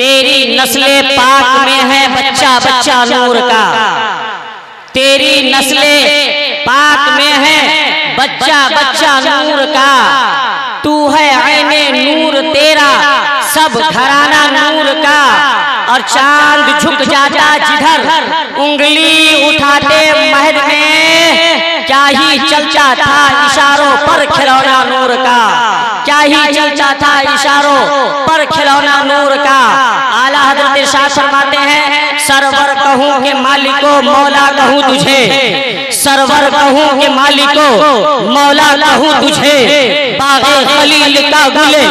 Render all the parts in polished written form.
तेरी नस्ले पाक में है बच्चा बच्चा नूर का, तेरी नस्ले पाक में है बच्चा बच्चा नूर का। तू है ऐने नूर तेरा सब घराना नूर का। और चांद झुक जाता जिधर उंगली उठाते महल में, क्या ही चलता था इशारों पर खिलौना नूर का, क्या ही चलता था इशारों पर खिलौना नूर का। आला हजरत इरशाद फरमाते हैं, सरवर कहूँ के मालिको मौला कहूँ तुझे, सरवर कहूँ के मालिको मौला कहूँ तुझे, बाग़े खलील का गुले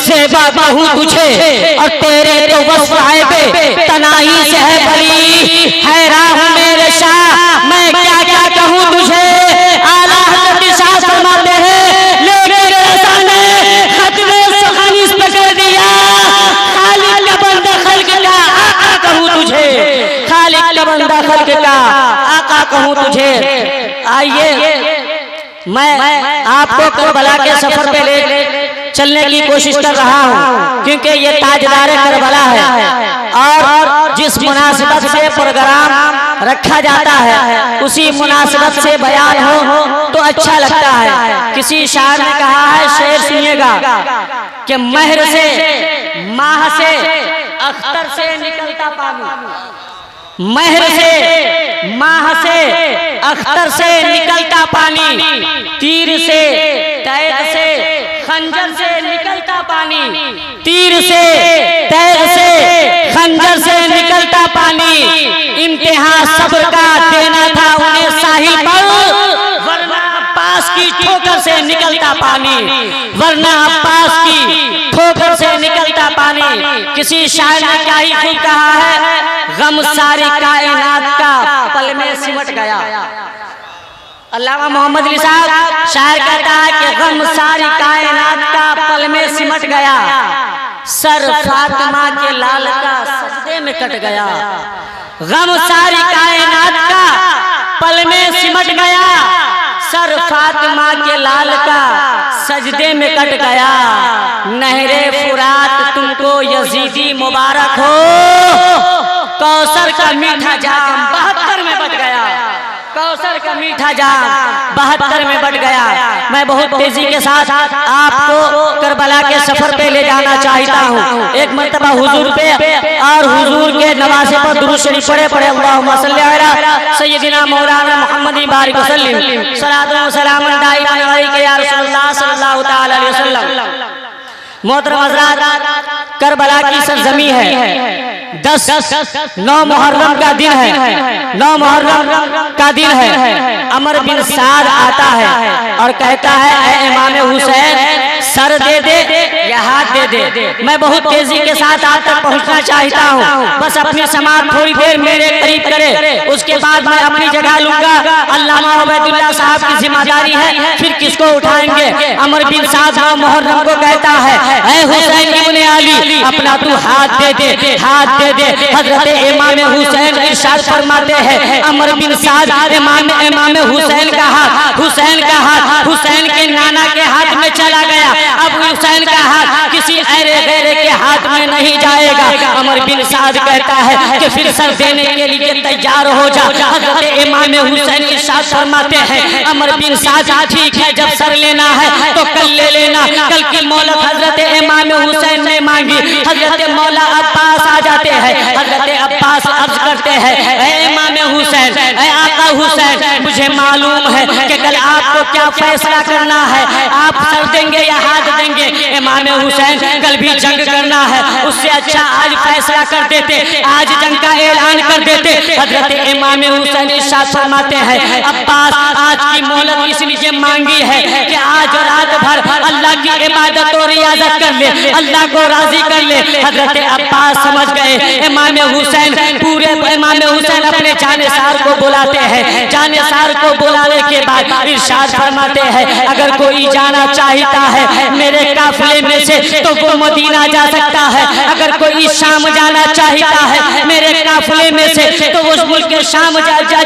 ज़ेबा कहूँ तुझे। और तेरे तो वस्फ़ आए तनाई से है भली, हैरान हूँ मेरे शाह मैं क्या क्या कहूँ तुझे। आला हज़रत इरशाद फरमाते हैं, लेकिन ऐसा ने खत्मे सुखानी इस पे कर दिया, खालिक का बंदा खल्क का आका कहूँ तुझे, खालिक का बंदा खल्क का आका कहूँ तुझे। आइए मैं आपको करबला के सफर पे ले चलने की कोशिश कर रहा हूँ, क्योंकि ये ताजदार करबला है और जिस मुनासिबत से प्रोग्राम रखा जाता है उसी मुनासिबत से बयान हो तो अच्छा लगता है। किसी शायर ने कहा है, शेर सुनिएगा, कि महर से माह से अख्तर से निकलता पानी, महर से माह से अख्तर से निकलता पानी, तीर से तैर से खंजर से निकलता पानी, तीर से तैर से खंजर से निकलता पानी। इम्तिहान सब्र का देना था उन्हें साहिल पर, वरना अब्बास की ठोकर से निकलता पानी, वरना अब्बास की ठोकर से निकलता पानी। किसी शायर ने क्या ही खूब कहा है, गम सारी कायनात का पल में सिमट गया। अल्लामा मोहम्मद अली साहब शायर कहता है कि गम सारी कायनात का पल में सिमट गया, सर फातिमा के लाल का सजदे में कट गया। गम सारी कायनात का पल में सिमट गया, सर फातिमा के लाल का सजदे में कट गया। नहरे फुरात तुमको यजीदी मुबारक हो, कौसर का मीठा जाम 72 में बट गया, कौसर का मीठा जाम 72 में बट गया। मैं बहुत तेजी के साथ आपको करबला के सफर पे ले जाना चाहता हूँ। एक मर्तबा हुजूर पे और हुजूर के नवासे पर दुरूद शरीफ पढ़े अल्लाहुम्मा सल्ली अला सय्यदिना मौलाना मुहम्मद बारिक वसल्लम सलातो व सलामुन दाइमन अलैका या रसूलल्लाह सल्लल्लाहु तआला अलैहि वसल्लम। मोहतरम हज़रात, करबला की सरजमी है, 9 मुहर्रम का दिन है, 9 मुहर्रम का दिन है। अमर बिन साद आता है और कहता है, ऐ इमाम हुसैन सर दे दे या हाथ दे दे। मैं बहुत तेजी के साथ आप तक पहुंचना चाहता हूं, बस अपनी समाअत थोड़ी देर मेरे करीब करे, उसके बाद मैं अपनी जगह लूंगा। अल्लामा उबैदुल्लाह साहब की जिम्मेदारी है, फिर किसको उठाएंगे। अमर बिन साद 9 मुहर्रम को कहता है, ऐ हुसैन इब्ने अली अपना तू हाथ दे दे, हाथ दे दे। हजरत इमाम हुसैन इरशाद फरमाते हैं, अमर बिन साद इमाम हुसैन का हाथ, हुसैन का हाथ हुसैन के नाना के हाथ में चला गया। अब हुसैन का हाथ किसी ऐरे गैरे के हाथ में नहीं जाएगा। अमर बिन साद कहता है कि फिर सर देने के लिए तैयार हो जा। हजरत इमाम हुसैन इरशाद फरमाते हैं, अमर बिन साद ठीक है, जब सर लेना है तो कल ले लेना। कल की मोहलत हजरत इमाम हुसैन ने मांगी। हजरत मौला अब्बास आ जाते हैं, हजरत अब्बास अर्ज करते हैं, ऐ इमाम हुसैन, ऐ आका हुसैन, मुझे मालूम है कि कल आपको क्या फैसला करना है, आप सर देंगे या हाथ देंगे। इमाम हुसैन, कल भी जंग करना है, उससे अच्छा आज फैसला कर देते, आज जंग का ऐलान कर देते। हजरत इमाम हुसैन इरशाद फरमाते हैं, अब्बास आज की मोहलत इसलिए मांगी है कि आज रात भर अल्लाह की इबादत और रियाजत कर ले, अल्लाह को राजी कर ले। हजरत अब्बास समझ गए इमाम हुसैन पूरे इमाम हुसैन अपने जानेसार को बुलाते हैं। जानेसार को बुलाने के बाद इरशाद फरमाते हैं, अगर कोई जाना चाहता है मेरे काफिले में से तो वो मदीना जा सकता है, अगर कोई शाम जाना चाहता है मेरे काफिले में से तो वो मुल्क शाम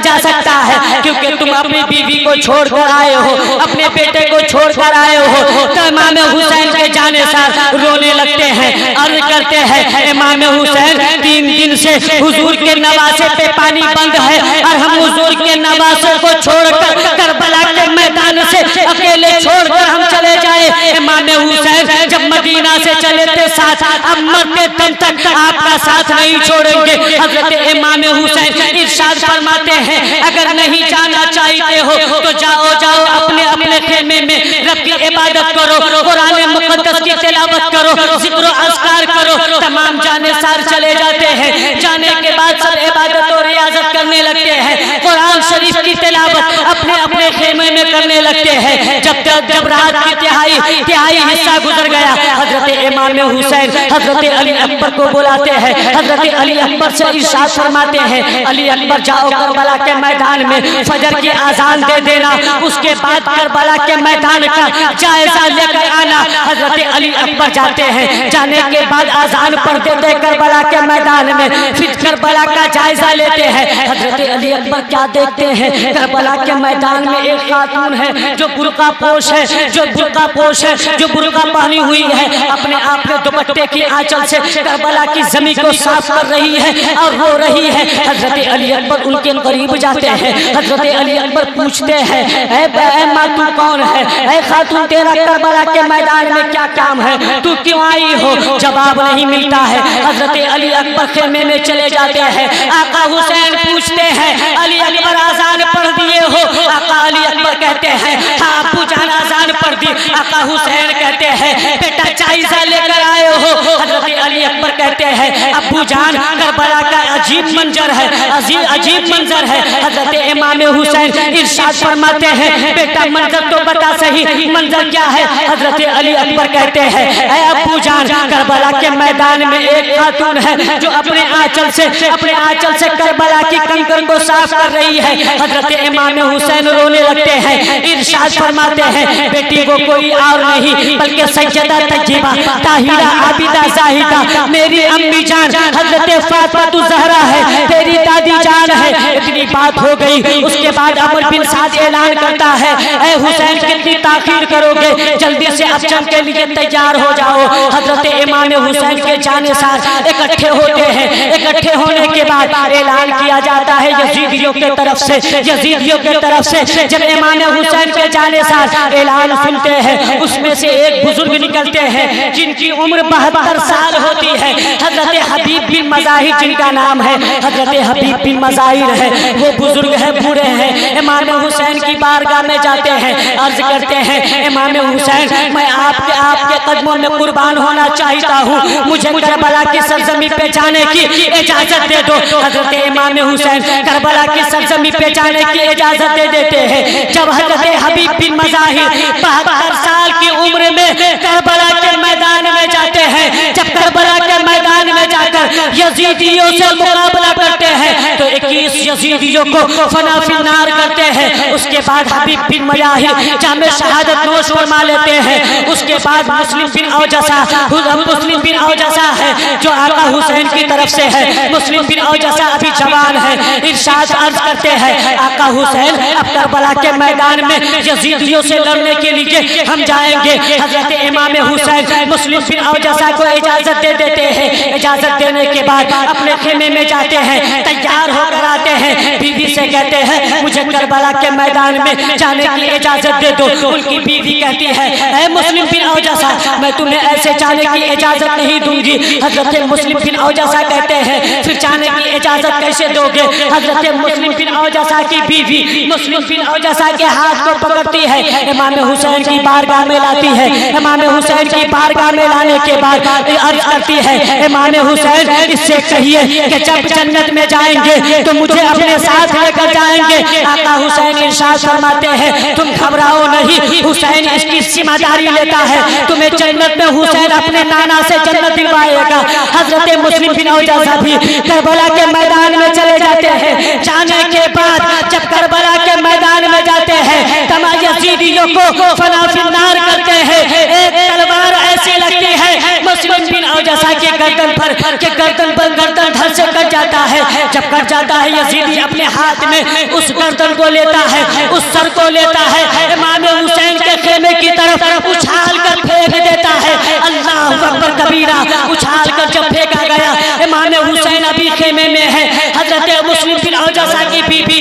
जा सकता है, क्योंकि तुम अपनी बीवी को छोड़कर आए हो, अपने बेटे को छोड़कर आए हो। तो इमाम हुसैन के जानेसार रोने लगते हैं, अर्ज करते हैं, इमाम हुसैन 3 दिन से हुजूर के नवासे पे पानी बंद है और हम हुजूर के नवासों को छोड़कर करबला के मैदान से अकेले छोड़कर हम चले जाए। इमाम हुसैन जब मदीना से चले थे साथ, अब मरते दम तक आपका साथ नहीं छोड़ेंगे। हजरत इमाम हुसैन इरशाद फरमाते हैं, अगर नहीं जाना चाहते हो तो जाओ जाओ अपने अपने खेमे में रब की इबादत करो, कुरान मुकद्दस की तिलावत करो, जिक्र अस्कार करो। तमाम जानेसार चले जाते हैं। जाने के बाद सब इबादत और रियाजत करने लगते हैं, कुरान शरीफ की तिलावत अपने अपने खेमे में करने लगते हैं। जब रात की तिहाई हिस्सा गुजर गया, हजरत इमाम हुसैन हजरत अली अकबर को बुलाते हैं। हजरत अली अकबर से इरशाद फरमाते हैं, अली अकबर जाओ करबला के मैदान में फजर की आजान दे देना, उसके बाद करबला के मैदान का जायजा लेकर आना। हजरत अली अकबर जाते हैं, जाने के बाद आजान पढ़ देते करबला के मैदान में, फिर करबला का जायजा लेते हैं। हजरत अली अकबर क्या देखते हैं, करबला के मैदान में एक खातून है जो बुर्का पोश है, जो बुर्का पोश है, जो बुर्का पहनी हुई है, अपने आप में दुपट्टे की आंचल से करबला की जमीन को साफ कर रही है और रो रही है। हजरत अली अकबर उनके करीब जाते हैं। हजरत अली अकबर पूछते हैं, ऐ माँ तू कौन है, ऐ खातून तेरा करबला के मैदान में क्या काम है, तू क्यों आई हो? जवाब नहीं मिलता है। हजरत अली अकबर खेमे में चले जाते हैं। आका हुसैन पूछते हैं, अली अकबर आजान पढ़ दिए हो? आका अली अकबर कहते हैं, हाँ अब्बू जान आजान पढ़ दी। आका हुसैन कहते हैं, बेटा जायजा लेकर आए हो? हजरत अली अकबर कहते हैं, अब्बू जान करबला का अजीब मंजर है, अजीब मंजर है। हजरत इमाम हुसैन इरशाद फरमाते हैं, बेटा मंजर तो बता सही, मंजर क्या है? हजरत अली अकबर कहते हैं, ऐ अब्बू जान करबला के मैदान में एक खातून है जो अपने आंचल से करबला की कंकर को साफ कर रही है। हजरत इमाम हुसैन रोने लगते हैं। इरशाद फरमाते हैं, बेटी वो कोई और नहीं बल्कि सैयदा तय्यबा ताहिरा आबिदा जाहिदा मेरी अम्मी जान हजरत फातिमा ज़हरा है, तेरी दादी जान है। इतनी बात हो गई, उसके बाद अमर बिन साद ऐलान करता है, ऐ हुसैन कितनी ताखीर करोगे, जल्दी से अफजल के लिए तैयार हो जाओ। हजरत इमाम हुसैन के जानेसार इकट्ठे होते हैं। इकट्ठे होने के बाद ऐलान किया जाता है यजीदियों की तरफ से जब इमाम हुसैन के जानेसार ऐलान सुनते हैं, उसमें से एक बुजुर्ग निकलते हैं जिनकी उम्र 72 साल होती है। हजरत हबीब बिन मज़ाहिर जिनका नाम है, हजरत हबीब बिन मज़ाहिर है। वो बुजुर्ग है, बूढ़े हैं। इमाम हुसैन की बारगाह में जाते हैं, अर्ज करते हैं, इमाम हुसैन मैं आपके कदमों में कुर्बान होना चाहता हूँ, मुझे करबला की सरजमी पे जाने की इजाजत दे दो। हजरत इमाम हुसैन करबला की सरजमी पे जाने की इजाजत दे देते हैं। जब हजरत हबीब बिन मज़ाहिर 72 साल की उम्र में करबला के मैदान में जाते हैं, जब करबला के मैदान में जाकर यजीदियों से मुकाबला करते हैं तो 21 यजीदियों को फना फिन्नार करते हैं। उसके बाद हबीब बिन मज़ाहिर जामे शहादत नोश फरमा लेते हैं। उसके बाद मुस्लिम बिन औजसा है जो आका हुसैन की तरफ से है। मुस्लिम बिन औजसा अभी जवान है। इरशाद अर्ज करते हैं, आका हुसैन अब करबला के मैदान में यजीदियों से लड़ने के लिए हम जाएंगे। हजरत इमाम हुसैन मुस्लिम बिन औजसा को इजाजत दे देते हैं। इजाजत देने के बाद अपने खेमे में जाते हैं, तैयार होकर आते हैं। बीवी से कहते हैं, मुझे करबला के मैदान में जाने की इजाजत दे दो। उनकी बीवी कहती है, ऐ मुस्लिम बिन औजसा मैं तुम्हें ऐसे जाने की इजाजत नहीं दूंगी। हजरत मुस्लिम बिन औजसा कहते हैं, फिर जाने की इजाजत कैसे दोगे? हजरत मुस्लिम बिन औजसा की बीवी मुस्लिम बिन औजसा के हाथ को पकड़ती है, इमाम हुसैन की बारगाह में लाती है। इमाम हुसैन की बारगाह में लाने के बाद अर्ज करती है, इमाम हुसैन इससे कहिए कि जब जन्नत में जाएंगे तो मुझे अपने साथ लेकर जाएंगे। आका हुसैन इरशाद फरमाते हैं तुम घबराओ नहीं, हुसैन इसकी जिम्मेदारी लेता है, तुम्हें जन्नत में हुसैन अपने नाना से जन्नत दिलवाएगा। हजरत मुस्लिम बिन औजासा भी करबला के मैदान में चले जाते हैं। जाने के बाद जब करबला के मैदान में जाते हैं तमाम यजीदियों को फना फिन्नार करते हैं। एक तलवार ऐसी लगती है मुस्लिम बिन औजासा के गर्दन पर कि गर्दन पर गर्दन धड़ से कट जाता है। जब कट जाता है यजीदी अपने हाथ में उस गर्दन को लेता है, उस सर को लेता है, इमाम हुसैन के खेमे की तरफ उछाल कर फेंक देता है। अल्लाह अकबर कबीरा। उछाल कर जब फेंका गया, इमाम हुसैन अभी खेमे में है। हजरत मुस्लिम बिन औजासा की बीबी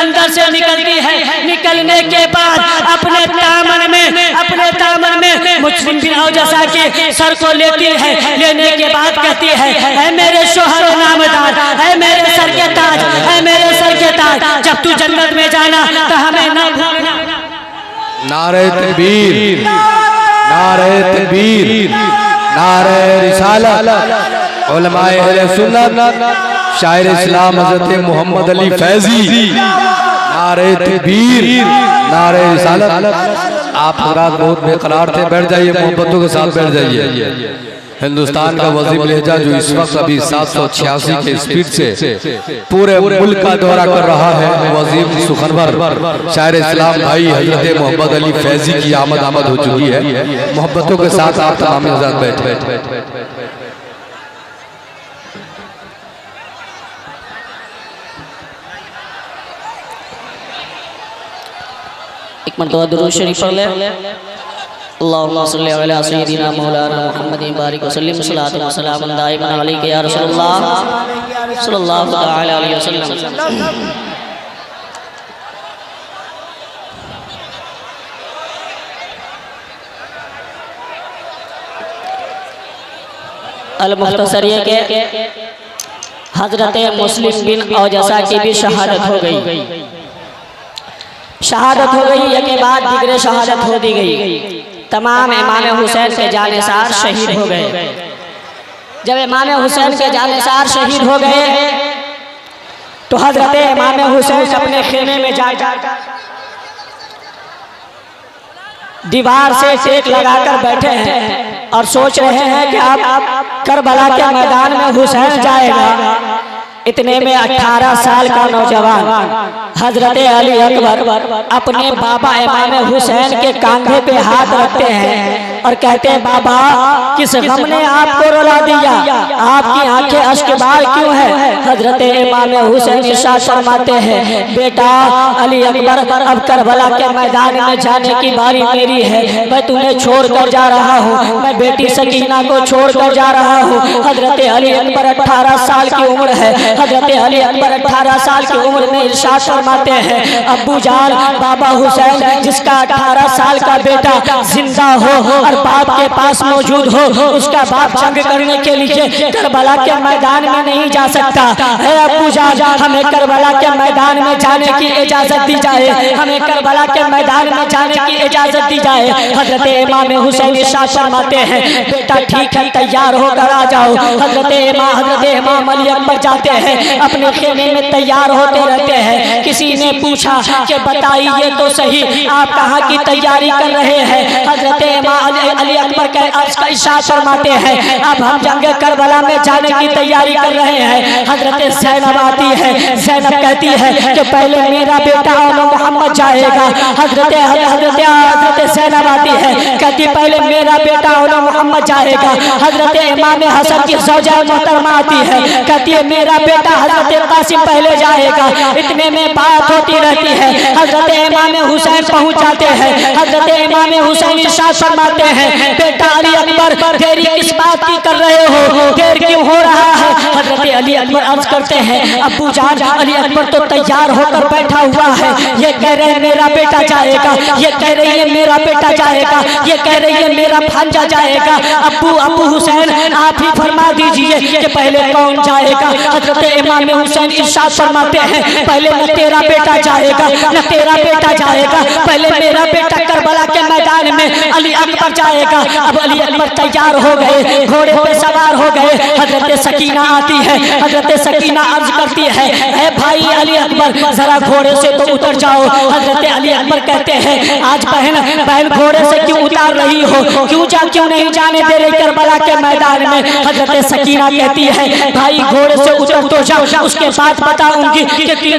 अंदर से निकलती है। निकलने के बाद अपने दामन में मुस्लिम बिन औजासा के सर को लेती है। लेने के बाद कहती है मेरे शोहर नामदार, है मेरे सर के ताज, है मेरे सर के ताज, जब तू जन्नत में जाना तो हमें न भूलना। नारे तकबीर, नारे तकबीर, नारे रिसालत। उलमाए अहले सुन्नत, शायर इस्लाम हज़रत मोहम्मद अली फैजी, नारे तकबीर, नारे रिसालत। आप हज़रात बहुत बेकरार थे, बैठ जाइए, मोहब्बतों के साथ बैठ जाइए। हिंदुस्तान का वजीर लहजा जो इस वक्त अभी 786 के स्पीड से पूरे मुल्क का दौरा कर रहा है, वजीर सुखनवर शायर इस्लाम भाई हजरत मोहम्मद अली फैजी की आमद हो चुकी है। मोहब्बतों के साथ आप तमाम हज़रात बैठे। एक मरतबा दुरूद शरीफ पढ़ ले। अल्लाहुम्मा सल्ली अला सय्यिदिना मौलाना मुहम्मदिन बारिक वसल्लिम सल्लल्लाहु अलैहि वसल्लम दाइमन अलैका या रसूलल्लाह सल्लल्लाहु तआला अलैहि वसल्लम। अल मुख्तसर ये के हजरत मुस्लिम बिन औजासा की भी शहादत हो गई। शहादत हो गई, एक के बाद दिगरे शहादत हो दी गई। तमाम इमाम हुसैन के जानेसार शहीद हो गए। जब इमाम हुसैन के जानेसार शहीद हो गए तो हजरत इमाम हुसैन अपने खेमे में जा दीवार से टेक लगाकर बैठे हैं और सोच रहे हैं कि आप करबला के मैदान में हुसैन जाएगा। इतने में 18 साल का नौजवान हजरत अली अकबर अपने बाबा इमाम हुसैन के कंधे पे हाथ रखते हैं और कहते हैं बाबा किस गम ने आपको रुला दिया, आपकी आंखें अश्कबार क्यों है। हजरत इमाम हुसैन इरशाद फरमाते हैं बेटा अली अकबर अब करबला के मैदान में जाने की बारी मेरी है। मैं तुम्हें छोड़ कर जा रहा हूँ, मैं बेटी सकीना को छोड़ कर जा रहा हूँ। हजरत अली अकबर 18 साल की उम्र है। हजरत अली अकबर 18 साल की उम्र में इरशाद फरमाते हैं अब्बू जान बाबा हुसैन जिसका 18 साल का बेटा जिंदा हो और बाप के पास मौजूद हो, उसका बाप जंग करने के लिए करबला के मैदान में नहीं जा सकता है। अब्बू जान हमें करबला के मैदान में जाने की इजाजत दी जाए, हमें करबला के मैदान में जाने की इजाजत दी जाए। हजरत इमाम हुसैन इरशाद फरमाते हैं बेटा ठीक है तैयार होकर आ जाओ। हजरत इमाम अली अकबर जाते हैं, अपने खेमे में तैयार होते रहते हैं। किसी ने पूछा कि बताइए तो सही आप कहाँ की तैयारी कर रहे हैं। हजरत इमाम अली अकबर का इरशाद फरमाते हैं अब हम जंग करबला में जाने की तैयारी कर रहे हैं। हजरत ज़ैनब आती है, ज़ैनब कहती है कि पहले मेरा बेटा मोहम्मद जाएगा। हजरत ज़ैनब आती है कहती पहले मेरा बेटा मोहम्मद जाएगा। हजरत इमाम हसन की ज़ौजा मोहतरमा आती है कहती है मेरा बेटा हजरत कासिम पहले जाएगा। इतने में बात होती रहती है। हजरत इमाम हुसैन पहुंच जाते हैं। हजरत इमाम हुसैन इरशाद फरमाते हैं बेटा अली अकबर देरी किस बात की कर रहे हो, देर क्यों हो रहा है। हजरत अली अकबर अर्ज करते हैं अब्बू जान अली अकबर तो तैयार होकर बैठा हुआ है, ये कह रहे हैं मेरा बेटा जाएगा, ये कह रही है मेरा बेटा जाएगा, ये कह रही है मेरा भांजा जाएगा। अब्बू हुसैन आप ही फरमा दीजिए कि पहले कौन जाएगा। हजरत इमाम हुसैन इरशाद फरमाते हैं पहले न तेरा बेटा जाएगा, न तेरा बेटा जाएगा, पहले मेरा बेटा करबला के मैदान में अली अकबर जाएगा। अब अली अकबर तैयार हो गए, घोड़े पे सवार हो गए। हजरत सकीना आती है हजरत सकीना अर्ज करती है, ए भाई अली अकबर जरा घोड़े से तो उतर जाओ। हजरत अली अकबर कहते हैं, आज बहन घोड़े से क्यों उतार रही हो, क्यों नहीं जाने दे रही करबला के मैदान में। हजरत सकीना कहती है, भाई घोड़े से उतर तो जाओ, उसके बाद बताऊंगी कि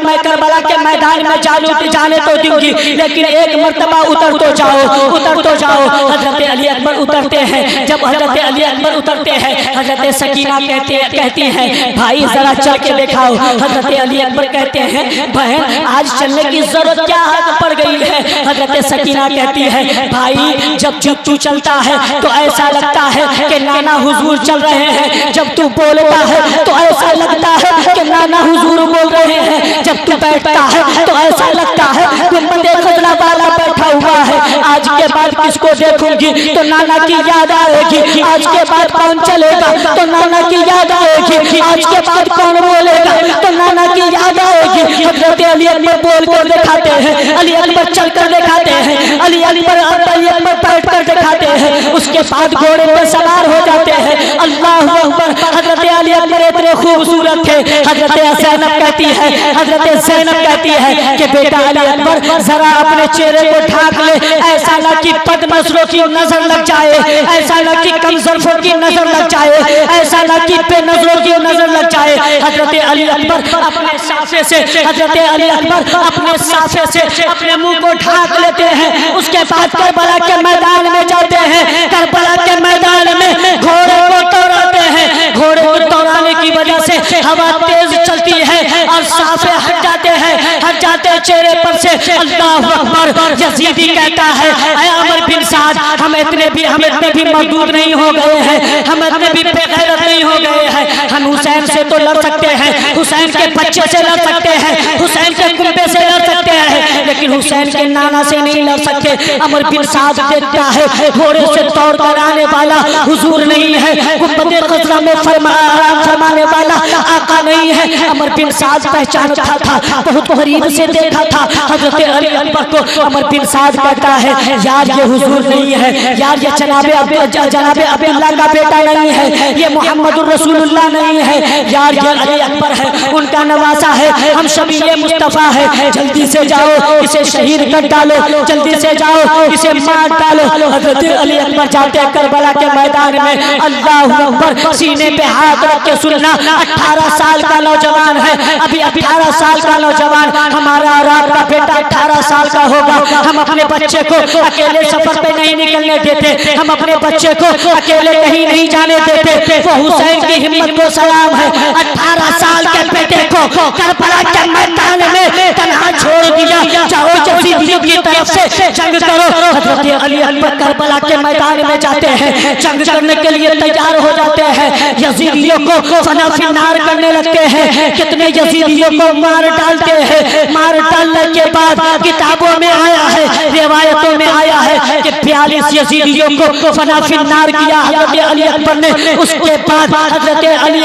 मैं करबला के मैदान में जाने तो दूंगी, लेकिन एक मर्तबा उतर तो जाओ। हजरत अली अकबर उतरते हैं। जब हजरत अली अकबर उतरते हैं, हजरत सकीना कहती हैं, भाई जरा चल के दिखाओ। हजरत अली अकबर कहते हैं, बहन आज चलने की जरूरत क्या पड़ गई है। हजरत सकीना कहती है, भाई जब तू चलता है तो ऐसा लगता है कि नाना हुजूर चल रहे हैं, जब तू बोलता है तो ऐसा लगता है कि नाना हुजूर बोल रहे हैं, जब तू बैठता है तो ऐसा लगता है गुंबद खजरा वाला बैठा हुआ है। आज के बाद किसको देखूंगी तो नाना की याद आएगी, आज के बाद कौन चलेगा तो नाना की याद आएगी, आज के बाद कौन बोलेगा तो नाना की याद आएगी। हजरत अली अकबर बोल कर दिखाते हैं, अली अकबर चल कर दिखाते हैं, अली अकबर बैठ कर दिखाते हैं, उसके बाद घोड़े पर सवार हो जाते हैं। अल्लाह अकबर। हजरत अली अकबर इतने खूबसूरत थे। हजरत ज़ैनब कहती है कि बेटा अली अकबर जरा अपने चेहरे को ढाक ले, ऐसा ना कि पद नजरों की नजर लग जाए, ऐसा ना कि कमजोरों की नजर लग जाए, ऐसा ना कि बेनजरों की नजर लग जाए। हजरत अली अकबर अपने साफे से अपने मुंह को ढाक लेते हैं। उसके बाद करबला के मैदान में जाते हैं। करबला के मैदान में घोड़े को दौड़ाते हैं। घोड़े को दौड़ाने की वजह से हवा तेज चलती है और साफे हट जाते हैं चेहरे पर से। अल्लाह अकबर। यजीदी कहता है, ऐ अमर बिन साद, हम इतने भी मजदूर नहीं हो गए हैं, हम इतने भी बेगैरत नहीं हो गए हैं। हम हुसैन से तो लड़ सकते हैं, हुसैन के बच्चे से लड़ सकते हैं, हुसैन के कुंबे से लड़ सकते हैं, लेकिन हुसैन के नाना से नहीं लड़ सकते। अमर बिन साद देखता है, घोड़े से दौड़ कर आने वाला हुजूर नहीं है, गुंबद खजरा में आराम फरमाने वाला आका नहीं है। अमर बिन साद पहचानता था, बहुत करीब से देखा था हजरत अली अकबर को। अमर बिन साद कहता है, यार ये हुजूर नहीं है, यार ये जनाबे अब्दुल्लाह का बेटा नहीं है, ये मोहम्मदुर रसूलुल्लाह नहीं है, यार ये अली अकबर है, उनका नवासा है, हम सभी ये मुस्तफा है। जल्दी से जाओ, इसे शहीद कर डालो, जल्दी से जाओ, इसे मार डालो। हजरत अली अकबर जाते करबला के मैदान में। अल्लाह अकबर। सीने पे हाथ रख के सुनना, 18 साल का नौजवान है, अभी 18 साल का नौजवान, हमारा और आपका बेटा 18 साल का होगा। हम अपने बच्चे को अकेले सफर पे नहीं निकलने देते, हम अपने बच्चे को अकेले कहीं नहीं जाने देते। वो हुसैन की हिम्मत को सलाम है। 18 साल के बेटे को करबला के मैदान में तन्हा छोड़ दिया, जाओ यजीदियों की तरफ से जंग करो। हजरत अली अकबर करबला के मैदान में जाते हैं, जंग करने के लिए तैयार हो जाते हैं। यजीदियों को फना फिनार करने लगते हैं, कितने यजीदियों को मार डालते हैं। मार डालने के बाद किताबों में आया है, रिवायतों में आया है कि 42 यजीदियों को फना फिनार किया हजरत अली अकबर ने। उसके बाद हजरत अली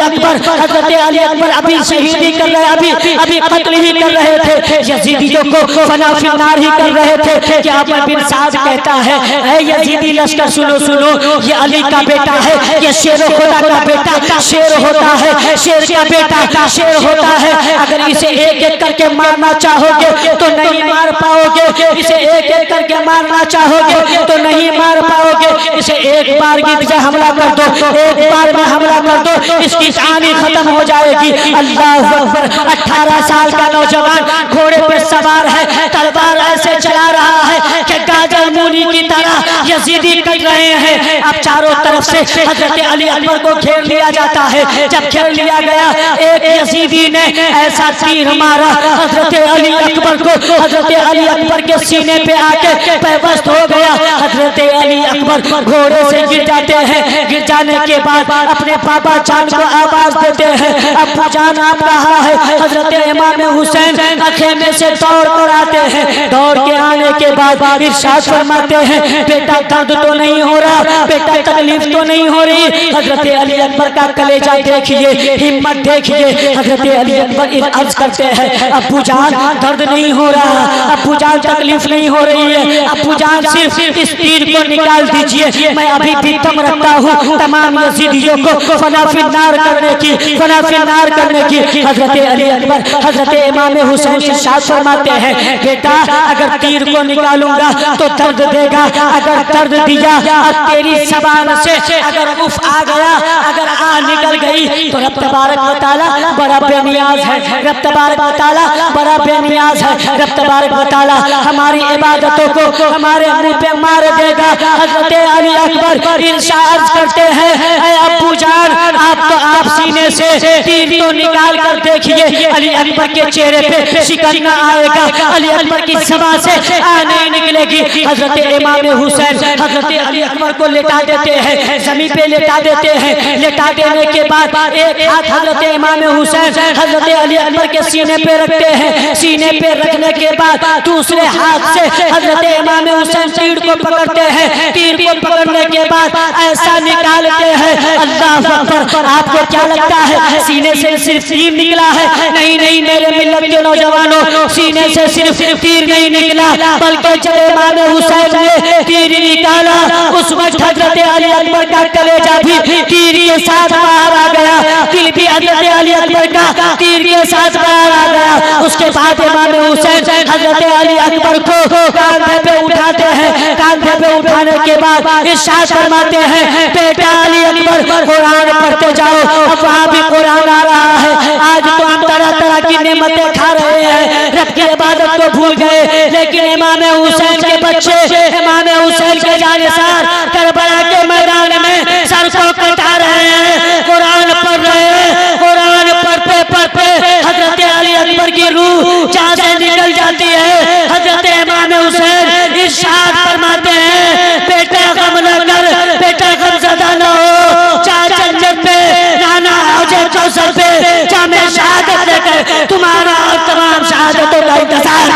अकबर अभी शहीदी कर रहे, अभी कत्ल ही कर रहे थे, यजीदियों को फना फिनार ही कर रहे थे। क्या अमर बिन साद कहता है, ऐ यजीदी लश्कर सुनो, ये अली का बेटा है, ये शेर खुदा का बेटा शेर होता है, शेर का बेटा शेर होता है। अगर इसे एक एक करके मारना चाहोगे तो नहीं मार पाओगे, इसे एक एक करके मारना चाहोगे तो नहीं मार पाओगे। इसे एक बार गीत पे हमला कर दो, एक बार में हमला कर दो, इसकी कहानी खत्म हो जाएगी। अल्लाह अकबर। 18 साल का नौजवान घोड़े पे सवार है, तलवार ऐसे चला रहा है कि गाजर मूली की तरह यजीदी कट रहे हैं। अब चारों तरफ से हजरत अली अकबर को घेर लिया जाता है। जब घेर लिया गया, एक यजीदी ने ऐसा तीर मारा हजरत अली अकबर को, हजरत अली अकबर के सीने पे आके बेबस हो गया। हजरत अली अकबर घोड़े से गिर जाते हैं। गिर जाने के बाद अपने बाबा जान को आवाज देते हैं, अब्बू जान आप रहा है हजरत इमाम हुसैन खेमे से दौड़ कर आते हैं। दौड़ के आने के बाद इरशाद फरमाते हैं बेटा दर्द तो नहीं हो रहा, बेटा तकलीफ तो नहीं हो रही। हजरत अली अकबर का कलेजा देखिए, हिम्मत देखिए। हजरत अली अकबर अर्ज करते हैं अब्बू जान दर्द नहीं हो रहा, अब्बू जान तकलीफ नहीं हो रही है, अब्बू जान सिर्फ इस तीर को निकाल दीजिए, मैं अभी भी दम रखता हूँ तमाम यजीदियों को फना फिन्नार करने की, फना फिन्नार करने की। हजरत अली अकबर हजरत इमाम हुसैन इरशाद फरमाते हैं बेटा अगर तीर को निकालूंगा तो दर्द देगा, अगर दर्द दिया और तेरी ज़बान से अगर उफ आ गया, अगर आ निकल गई तो रब तबारक व तआला बड़ा बेनियाज है, रब तबारक व तआला बड़ा बेनियाज है। रब तबारक व तआला हमारी इबादतों को हमारे मुंह पे मार देगा। हजरत अली अकबर इरशाद करते हैं ऐ अब्बू जान आप सीने से तीर तो निकाल कर देखिए। अली अकबर के चेहरे पे शिकन न आएगा, अली अकबर की ज़बान से आ नहीं निकलेगी। हजरत इमाम हुसैन हजरत अली अकबर को लेटा देते हैं, ज़मीन पे लेटा देते हैं। लेटा देने के बाद एक हाथ हजरत इमाम हुसैन हजरत अली अकबर के सीने पे रखते हैं। सीने पे रखने के बाद दूसरे हाथ से हजरत इमाम हुसैन तीर को पकड़ते हैं। तीर को पकड़ने के बाद ऐसा निकालते हैं अल्लाह अकबर। आपको क्या लगता है सीने से सिर्फ तीर निकला है? नहीं नहीं मेरे मिल्लत के नौजवानों, सीने से सिर्फ तीर नहीं निकला बल्कि जब इमाम हुसैन ने तीर निकाला उस वक्त हजरत अली अकबर का कलेजा भी तीर के साथ बाहर आ गया, दिल भी हजरत अली अकबर का तीर के साथ बाहर आ गया। उसके बाद इमाम हुसैन हजरत अली अकबर को कांधे पे उठाते हैं। कांधे पे उठाने के बाद इरशाद फरमाते हैं बेटा अली अकबर कुरान पढ़ते जाओ। अब वहाँ भी कुरान आ रहा है। आज तो हम तरह तरह की नेमतें खा रहे हैं, रब की इबादत को भूल गए, लेकिन इमाम हुसैन के बच्चे इमाम हुसैन के जानिसार करबला के मैदान में सर को कटा रहे हैं, कुरान पढ़ रहे हैं। कुरान पढ़ते पढ़ते हजरत अली अकबर की रूह जहाँ से निकल जाती है। हजरत इमाम हुसैन इरशाद फरमाते हैं बेटा गम न कर, बेटा गमज़दा न हो, जा जन्नत पे नाना हौजे कौसर पे जा मैं शहादत लेकर तुम्हारा और तमाम शहादतों का इंतजार